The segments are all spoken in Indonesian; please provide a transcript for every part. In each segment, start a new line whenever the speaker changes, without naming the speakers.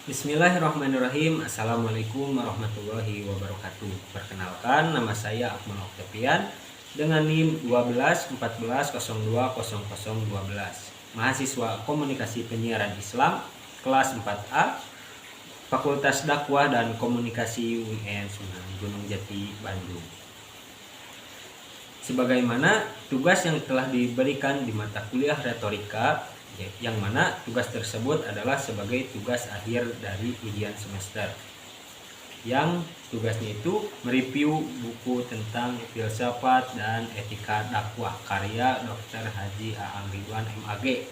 Bismillahirrahmanirrahim. Assalamualaikum warahmatullahi wabarakatuh. Perkenalkan, nama saya Akmal Oktavian dengan NIM 1214020012. Mahasiswa Komunikasi Penyiaran Islam kelas 4A, Fakultas Dakwah dan Komunikasi UIN Sunan Gunung Jati, Bandung. Sebagaimana tugas yang telah diberikan di mata kuliah retorika, yang mana tugas tersebut adalah sebagai tugas akhir dari ujian semester, yang tugasnya itu mereview buku tentang filsafat dan etika dakwah karya Dr. Haji Aang Ridwan MAG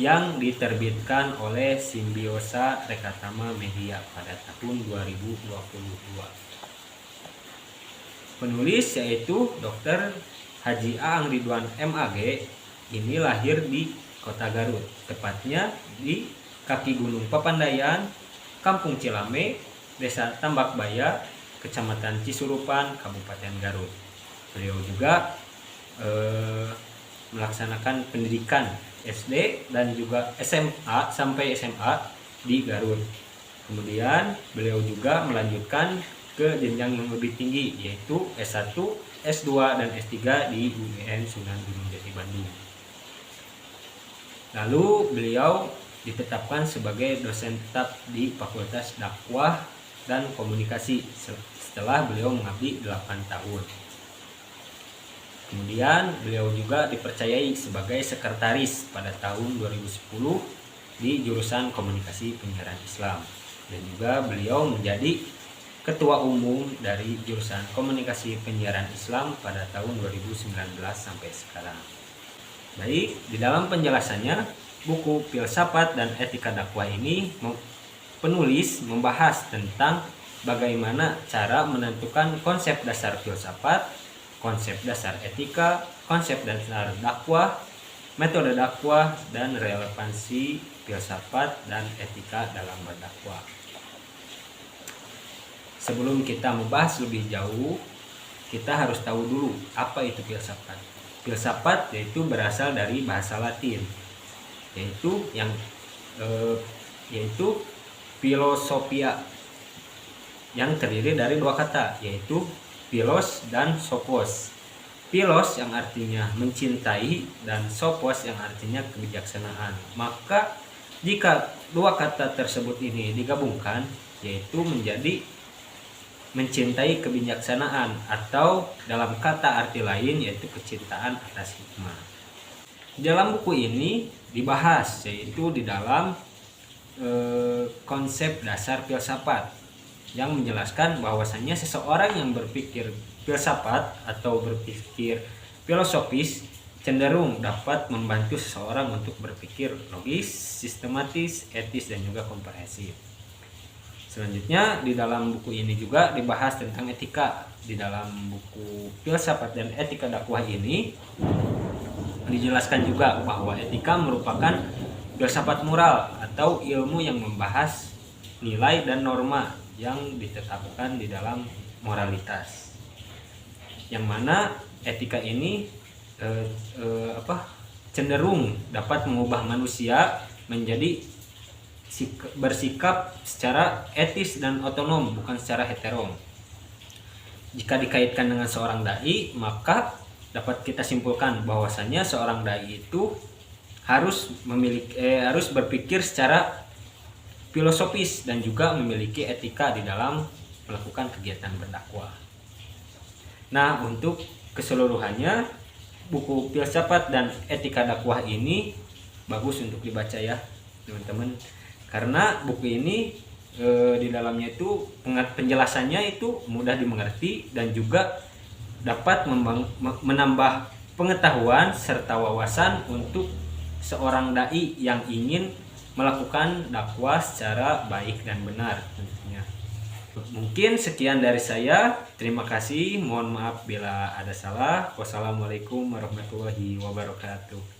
yang diterbitkan oleh Simbiosa Rekatama Media pada tahun 2022. Penulis yaitu Dr. Haji Aang Ridwan MAG ini lahir di Kota Garut, tepatnya di kaki Gunung Papandayan, Kampung Cilame, Desa Tambakbaya, Kecamatan Cisurupan, Kabupaten Garut. Beliau juga melaksanakan pendidikan SD dan juga SMA sampai SMA di Garut. Kemudian beliau juga melanjutkan ke jenjang yang lebih tinggi, yaitu S1, S2, dan S3 di UIN Sunan Gunung Jati, Bandung. Lalu beliau ditetapkan sebagai dosen tetap di Fakultas Dakwah dan Komunikasi setelah beliau mengabdi 8 tahun. Kemudian beliau juga dipercayai sebagai sekretaris pada tahun 2010 di jurusan Komunikasi Penyiaran Islam, dan juga beliau menjadi ketua umum dari jurusan Komunikasi Penyiaran Islam pada tahun 2019 sampai sekarang. Baik, di dalam penjelasannya, buku Filsafat dan Etika Dakwah ini penulis membahas tentang bagaimana cara menentukan konsep dasar filsafat, konsep dasar etika, konsep dasar dakwah, metode dakwah, dan relevansi filsafat dan etika dalam berdakwah. Sebelum kita membahas lebih jauh, kita harus tahu dulu apa itu filsafat. Filsafat yaitu berasal dari bahasa Latin, yaitu filosofia, yang terdiri dari dua kata, yaitu philos dan sophos. Philos yang artinya mencintai dan sophos yang artinya kebijaksanaan. Maka jika dua kata tersebut ini digabungkan, yaitu menjadi mencintai kebijaksanaan, atau dalam kata arti lain yaitu kecintaan atas hikmah. Dalam buku ini dibahas yaitu di dalam konsep dasar filsafat yang menjelaskan bahwasannya seseorang yang berpikir filsafat atau berpikir filosofis cenderung dapat membantu seseorang untuk berpikir logis, sistematis, etis, dan juga komprehensif. Selanjutnya di dalam buku ini juga dibahas tentang etika. Di dalam buku Filsafat dan Etika Dakwah ini dijelaskan juga bahwa etika merupakan filsafat moral atau ilmu yang membahas nilai dan norma yang ditetapkan di dalam moralitas. Yang mana etika ini cenderung dapat mengubah manusia menjadi bersikap secara etis dan otonom, bukan secara heterom. Jika dikaitkan dengan seorang dai, maka dapat kita simpulkan bahwasannya seorang dai itu harus berpikir secara filosofis dan juga memiliki etika di dalam melakukan kegiatan berdakwah. Nah, untuk keseluruhannya buku Filsafat dan Etika Dakwah ini bagus untuk dibaca ya, teman-teman. Karena buku ini di dalamnya itu penjelasannya itu mudah dimengerti dan juga dapat menambah pengetahuan serta wawasan untuk seorang dai yang ingin melakukan dakwah secara baik dan benar tentunya. Mungkin sekian dari saya. Terima kasih. Mohon maaf bila ada salah. Wassalamualaikum warahmatullahi wabarakatuh.